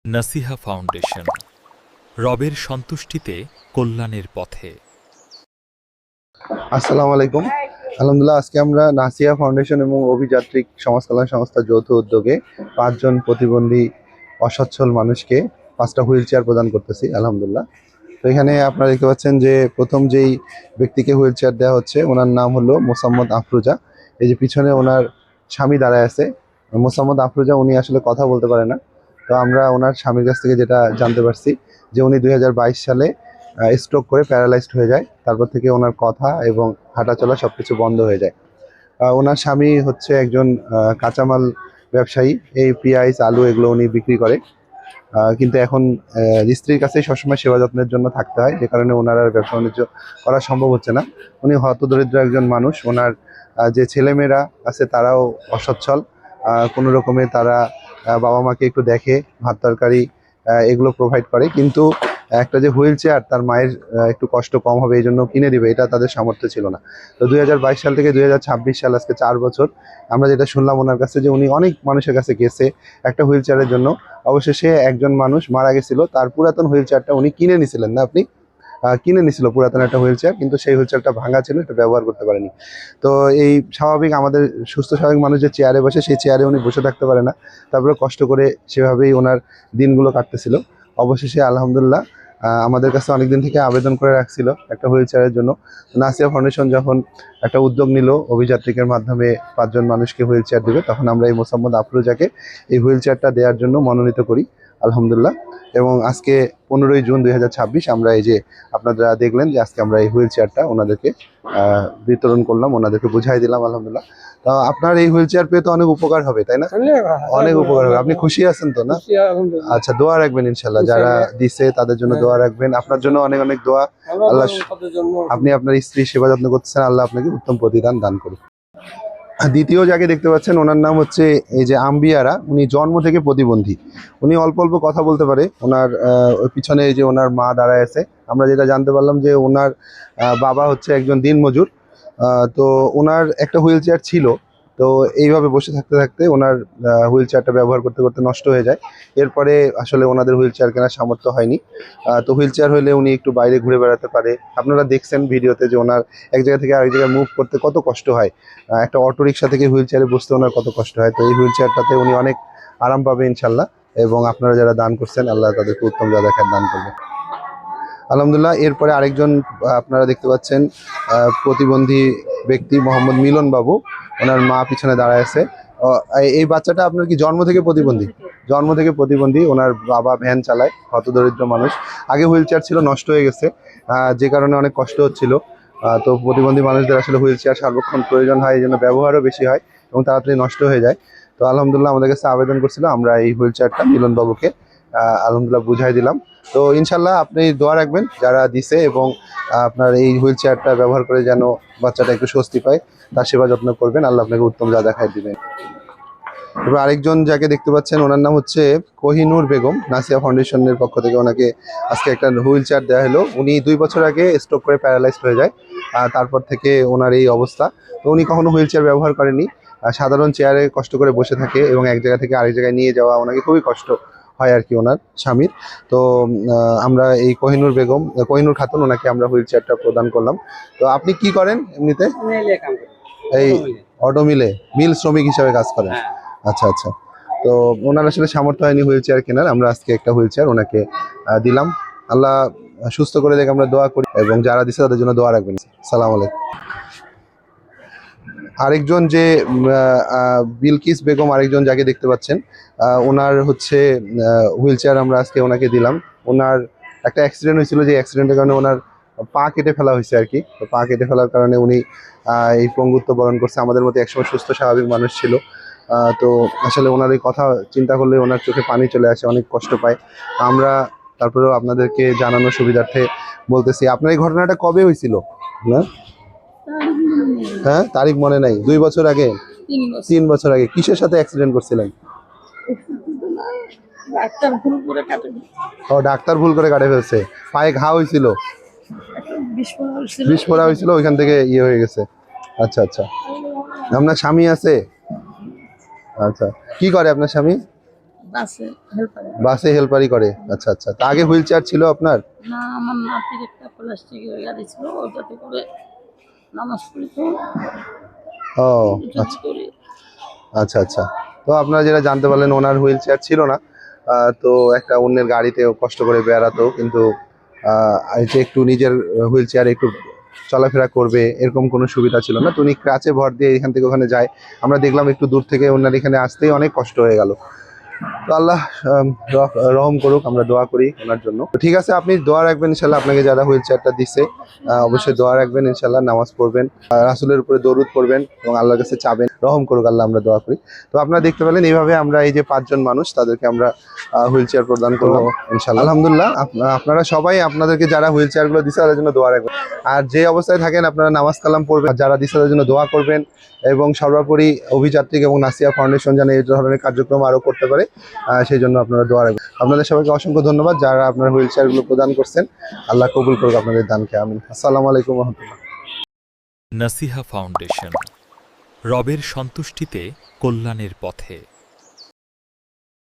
নাসিহা foundation, রবের সন্তুষ্টিতে কল্যাণের পথে। আসসালামু আলাইকুম। আলহামদুলিল্লাহ, আজকে আমরা নাসিহা ফাউন্ডেশন এবং অভিযাত্রিক সমাজ কল্যাণ সংস্থা যৌথ উদ্যোগে 5 জন প্রতিবন্ধী অসচ্ছল মানুষকে 5টা হুইল চেয়ার প্রদান করতেছি আলহামদুলিল্লাহ। তো এখানে আপনারা দেখতে পাচ্ছেন যে প্রথম যেই ব্যক্তিকে হুইল চেয়ার দেওয়া হচ্ছে ওনার নাম হলো মোসাম্মদ আফরোজা। এই যে পিছনে ওনার স্বামী দাঁড়ায় আছে মোসাম্মদ আফরোজা, উনি আসলে কথা বলতে পারে না। তো আমরা ওনার স্বামীর কাছ থেকে যেটা জানতে পারছি যে উনি 2022 সালে স্ট্রোক করে প্যারালাইজড হয়ে যায়। তারপর থেকে ওনার কথা এবং হাঁটাচলা সব কিছু বন্ধ হয়ে যায়। ওনার স্বামী হচ্ছে একজন কাঁচামাল ব্যবসায়ী, এই পেঁয়াজ আলু এগুলো উনি বিক্রি করে। কিন্তু এখন স্ত্রীর কাছেই সবসময় সেবা যত্নের জন্য থাকতে হয়, যে কারণে ওনার আর ব্যবসা বাণিজ্য করা সম্ভব হচ্ছে না। উনি হতদরিদ্র একজন মানুষ। ওনার যে ছেলেমেয়েরা আছে তারাও অসচ্ছল। কোনো রকমে তারা বাবা মাকে একটু দেখে, ভাত তরকারি এগুলো প্রোভাইড করে, কিন্তু একটা যে হুইল চেয়ার তার মায়ের একটু কষ্ট কম হবে এই জন্য কিনে দিবে, এটা তাদের সামর্থ্য ছিল না। তো 2022 সাল থেকে 2026 সাল, আজকে 4 বছর, আমরা যেটা শুনলাম ওনার কাছে যে উনি অনেক মানুষের কাছে গেছে একটা হুইল চেয়ারের জন্য। অবশেষে একজন মানুষ মারা গেছিল, তার পুরাতন হুইল চেয়ারটা উনি কিনে নিছিলেন না, আপনি কিনে নিছিল পুরাতন একটা হুইল চেয়ার, কিন্তু সেই হুইল চেয়ারটা ভাঙা ছিল, এটা ব্যবহার করতে পারেনি। তো এই স্বাভাবিক আমাদের সুস্থ স্বাভাবিক মানুষ যে চেয়ারে বসে, সেই চেয়ারে উনি বসে থাকতে পারে না। তারপরে কষ্ট করে সেভাবেই ওনার দিনগুলো কাটতেছিল। অবশেষে আলহামদুলিল্লাহ আমাদের কাছে অনেকদিন থেকে আবেদন করে রাখছিল একটা হুইল চেয়ারের জন্য। নাসিয়া ফাউন্ডেশন যখন একটা উদ্যোগ নিল অভিযাত্রিকের মাধ্যমে 5 জন মানুষকে হুইল চেয়ার দেবে, তখন আমরা এই মোসাম্মদ আফরোজাকে এই হুইল চেয়ারটা দেওয়ার জন্য মনোনীত করি আলহামদুলিল্লাহ। এবং আজকে 15ই জুন 2026 আমরা এই যে আপনারা দেখলেন যে আজকে আমরা এই হুইল চেয়ারটা ওনাদেরকে বিতরণ করলাম, ওনাদেরকে বুঝাই দিলাম আলহামদুলিল্লাহ। তো আপনার এই হুইল চেয়ার পেয়ে তো অনেক উপকার হবে, তাই না? অনেক উপকার হবে। আপনি খুশি আছেন তো না? আচ্ছা, দোয়া রাখবেন ইনশাল্লাহ, যারা দিছে তাদের জন্য দোয়া রাখবেন, আপনার জন্য অনেক অনেক দোয়া। আল্লাহ, আপনি আপনার স্ত্রী সেবা যত্ন করতেছেন, আল্লাহ আপনাকে উত্তম প্রতিদান দান করুন। দ্বিতীয় যাকে দেখতে পাচ্ছেন ওনার নাম হচ্ছে এই যে আম্বিয়ারা, উনি জন্ম থেকে প্রতিবন্ধী। উনি অল্প অল্প কথা বলতে পারে। ওনার ওই পিছনে এই যে ওনার মা দাঁড়ায় আছে। আমরা যেটা জানতে পারলাম যে ওনার বাবা হচ্ছে একজন দিনমজুর। তো ওনার একটা হুইল চেয়ার ছিল, তো এইভাবে বসে থাকতে থাকতে ওনার হুইল চেয়ারটা ব্যবহার করতে করতে নষ্ট হয়ে যায়। এরপরে আসলে ওনাদের হুইল চেয়ার কেনার সামর্থ্য হয়নি। তো হুইল চেয়ার হলে উনি একটু বাইরে ঘুরে বেড়াতে পারে। আপনারা দেখছেন ভিডিওতে যে ওনার এক জায়গা থেকে আরেক জায়গায় মুভ করতে কত কষ্ট হয়। একটা অটোরিকশা থেকে হুইল চেয়ারে বসতে ওনার কত কষ্ট হয়। তো এই হুইল চেয়ারটাতে উনি অনেক আরাম পাবে ইনশাল্লাহ। এবং আপনারা যারা দান করছেন, আল্লাহ তাদেরকে উত্তম জাযা দান করবে আলহামদুলিল্লাহ। এরপরে আরেকজন আপনারা দেখতে পাচ্ছেন প্রতিবন্ধী ব্যক্তি মোহাম্মদ মিলন বাবু, ওনার মা পিছনে দাঁড়ায় আছে। এই বাচ্চাটা আপনার কি জন্ম থেকে প্রতিবন্ধী? জন্ম থেকে প্রতিবন্ধী। ওনার বাবা ভ্যান চালায়, হতদরিদ্র মানুষ। আগে হুইল চেয়ার ছিল, নষ্ট হয়ে গেছে, যে কারণে অনেক কষ্ট হচ্ছিল। তো প্রতিবন্ধী মানুষদের আসলে হুইল চেয়ার সার্বক্ষণ প্রয়োজন হয়, এই জন্য ব্যবহারও বেশি হয় এবং তাড়াতাড়ি নষ্ট হয়ে যায়। তো আলহামদুলিল্লাহ আমাদের কাছে আবেদন করছিল, আমরা এই হুইল চেয়ারটা মিলন বাবুকে আলহামদুলিল্লাহ বুঝাই দিলাম। তো ইনশাল্লাহ আপনি দোয়া রাখবেন যারা দিছে, এবং আপনার এই হুইল চেয়ারটা ব্যবহার করে যেন বাচ্চাটা একটু স্বস্তি পায়, তার সেবা যত্ন করবেন, আল্লাহ আপনাকে উত্তম যা দেখায় দিবেন। এবার আরেকজন যাকে দেখতে পাচ্ছেন ওনার নাম হচ্ছে কোহিনুর বেগম। নাসিয়া ফাউন্ডেশনের পক্ষ থেকে ওনাকে আজকে একটা হুইল চেয়ার দেওয়া হলো। উনি 2 বছর আগে স্ট্রোক করে প্যারালাইজড হয়ে যায়। তারপর থেকে ওনার এই অবস্থা। তো উনি কখনো হুইল চেয়ার ব্যবহার করেনি, সাধারণ চেয়ারে কষ্ট করে বসে থাকে, এবং এক জায়গা থেকে আরেক জায়গায় নিয়ে যাওয়া ওনাকে খুবই কষ্ট হয় আর কি ওনার স্বামীর। তো আমরা এই কোহিনুর খাতুন, ওনাকে আমরা হুইল চেয়ারটা প্রদান করলাম। তো আপনি কি করেন এমনিতে? এই অটো মিল শ্রমিক হিসাবে কাজ করেন? আচ্ছা আচ্ছা। তো ওনার আসলে সামর্থ্য হয়নি হুইল চেয়ার কেনার, আমরা আজকে একটা হুইল চেয়ার ওনাকে দিলাম। আল্লাহ সুস্থ করে দেখে আমরা দোয়া করি, এবং যারা দিচ্ছে তাদের জন্য দোয়া রাখবেন। সালাম আলাইকুম। আরেকজন যে বিলকিস বেগম, আরেকজন যাকে দেখতে পাচ্ছেন, ওনার হচ্ছে হুইল চেয়ার আমরা আজকে ওনাকে দিলাম। ওনার একটা অ্যাক্সিডেন্ট হয়েছিল, যে অ্যাক্সিডেন্টের কারণে ওনার পা কেটে ফেলা হয়েছে আর কি। তো পা কেটে ফেলার কারণে উনি এই পঙ্গুত্ব বরণ করছে। আমাদের মতো একসময় সুস্থ স্বাভাবিক মানুষ ছিল। তো আসলে ওনার এই কথা চিন্তা করলে ওনার চোখে পানি চলে আসে, অনেক কষ্ট পায়। আমরা তারপরেও আপনাদেরকে জানানোর সুবিধার্থে বলতেছি। আপনার এই ঘটনাটা কবে হয়েছিল? না, হ্যাঁ, তারিখ মনে নাই। 2 বছর আগে? 3 বছর আগে। কিসের সাথে অ্যাক্সিডেন্ট করছিলেন? ও, ডাক্তার ভুল করে কাটে ফেলছে। পায়ে ঘা হয়েছিল, বিস্ফোরা হয়েছিল, ওইখান থেকে ইয়ে হয়ে গেছে। আচ্ছা আচ্ছা। আপনার স্বামী আছে? আচ্ছা, কি করে আপনার স্বামী? বাসে হেল্পার। বাসে হেল্পারি করে? আচ্ছা আচ্ছা। তা আগে হুইল চেয়ার ছিল আপনার? না, আমার নাতির একটা প্লাস্টিকের গাড়ি ছিল, ওটাতে করে নামাজ পড়িতো, ও যদি আচ্ছা করি। আচ্ছা আচ্ছা। তো আপনারা যেটা জানতে পারলেন, ওনার হুইল চেয়ার ছিল না, তো একটা অন্যের গাড়িতে কষ্ট করে বেড়াতো, কিন্তু এই যে একটু নিজের হুইল চেয়ারে একটু চলাফেরা করবে এরকম কোনো সুবিধা ছিল না, তো উনি ক্রাচে ভর দিয়ে এখান থেকে ওখানে যায়। আমরা দেখলাম একটু দূর থেকে ওনার এখানে আসতেই অনেক কষ্ট হয়ে গেল। তো আল্লাহ রহম করুক, আমরা দোয়া করি ওনার জন্য। তো ঠিক আছে, আপনি দোয়া রাখবেন ইনশাল্লাহ, আপনাকে যারা হুইল চেয়ারটা দিচ্ছে অবশ্যই দোয়া রাখবেন ইনশাল্লাহ, নামাজ পড়বেন, রাসূলের উপরে দরুদ পড়বেন এবং আল্লাহর কাছে চাবেন রহম করুক আল্লাহ, আমরা দোয়া করি। তো আপনারা দেখতে পেলেন এইভাবে আমরা এই যে 5 জন মানুষ তাদেরকে আমরা হুইল চেয়ার প্রদান করলাম ইনশাল্লাহ। আলহামদুলিল্লাহ, আপনারা সবাই আপনাদেরকে যারা হুইল চেয়ারগুলো দিচ্ছে তাদের জন্য দোয়া রাখবেন। আর যে অবস্থায় থাকেন আপনারা নামাজ কালাম পড়বেন, আর যারা দিচ্ছে তাদের জন্য দোয়া করবেন, এবং সর্বোপরি অভিযাত্রিক এবং নাসিয়া ফাউন্ডেশন যেন এই ধরনের কার্যক্রম আরও করতে পারে, সেই জন্য আপনারা দোয়া রাখবেন। আপনাদের সবাইকে অসংখ্য ধন্যবাদ যারা আপনারা হুইল চেয়ারগুলো প্রদান করছেন। আল্লাহ কবুল করুক আপনাদের দানকে, আমিন। আসসালামু আলাইকুম ওয়া রাহমাতুল্লাহ। নাসিহা ফাউন্ডেশন, রবের সন্তুষ্টিতে কল্যাণের পথে।